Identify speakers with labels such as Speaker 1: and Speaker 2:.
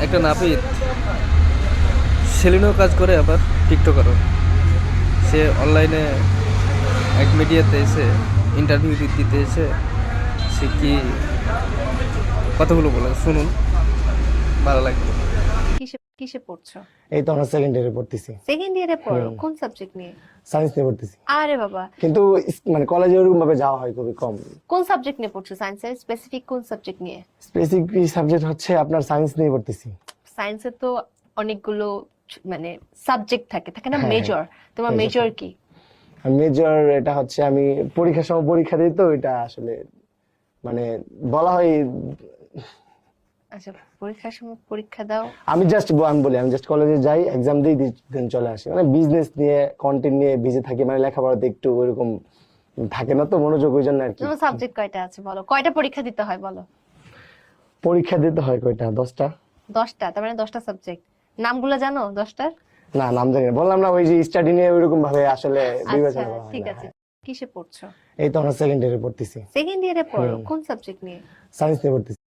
Speaker 1: একটা নাপিত সেলুনেও কাজ করে আবার টিকটকারও। সে অনলাইনে এক মিডিয়াতে এসে ইন্টারভিউ দিতে এসে সে কি কথাগুলো বলে শুনুন, ভালো লাগবে।
Speaker 2: কিসে কিসে পড়ছো?
Speaker 3: এই তো আমরা সেকেন্ড ইয়ারে পড়তেছি,
Speaker 2: সেকেন্ড ইয়ারে পড়ো? কোন সাবজেক্ট নিয়ে?
Speaker 3: সায়েন্স নিয়ে পড়তেছি।
Speaker 2: আরে বাবা,
Speaker 3: কিন্তু মানে কলেজে ওরকম ভাবে যাওয়া হয় খুবই কম।
Speaker 2: কোন সাবজেক্ট নিয়ে পড়ছো? সায়েন্সের স্পেসিফিক কোন সাবজেক্ট নিয়ে?
Speaker 3: স্পেসিফিক সাবজেক্ট হচ্ছে আপনার সায়েন্স নিয়ে পড়তেছি।
Speaker 2: সায়েন্সে তো অনেকগুলো মানে সাবজেক্ট থাকে থাকে না,
Speaker 3: হ্যাঁ,
Speaker 2: মেজর। তোমার
Speaker 3: major
Speaker 2: মেজর
Speaker 3: থাকে।
Speaker 2: কি?
Speaker 3: মেজর এটা হচ্ছে আমি পরীক্ষার সময় পরীক্ষা দিই, তো এটা আসলে মানে বলা হয়।
Speaker 2: আচ্ছা, পরীক্ষার সময় পরীক্ষা দাও।
Speaker 3: আমি জাস্ট কলেজে যাই, এক্সাম দিই, দেন চলে আসি। মানে বিজনেস নিয়ে, কন্টেন্ট নিয়ে বিজি থাকি, মানে লেখাপড়াতে একটু ওইরকম থাকে না তো মনোযোগ, ওই জন্য আর কি।
Speaker 2: তোমার সাবজেক্ট কয়টা আছে বলো? কয়টা পরীক্ষা দিতে হয় বলো?
Speaker 3: পরীক্ষা দিতে হয় কয়টা? 10টা।
Speaker 2: 10টা? তার মানে 10টা সাবজেক্ট। নামগুলো জানো 10টার?
Speaker 3: না, নাম জানি না। বললাম না, ওই যে স্টাডি নিয়ে ওইরকম ভাবে আসলে
Speaker 2: আচ্ছা
Speaker 3: বিবেচনা করা হয়
Speaker 2: ঠিক
Speaker 3: না।
Speaker 2: আছে। কিসে পড়ছো?
Speaker 3: এই তো আমরা সেকেন্ড ইয়ারে পড়তেছি,
Speaker 2: সেকেন্ড ইয়ারে পড়ো? কোন সাবজেক্ট নিয়ে?
Speaker 3: সায়েন্স নিয়ে পড়তেছি।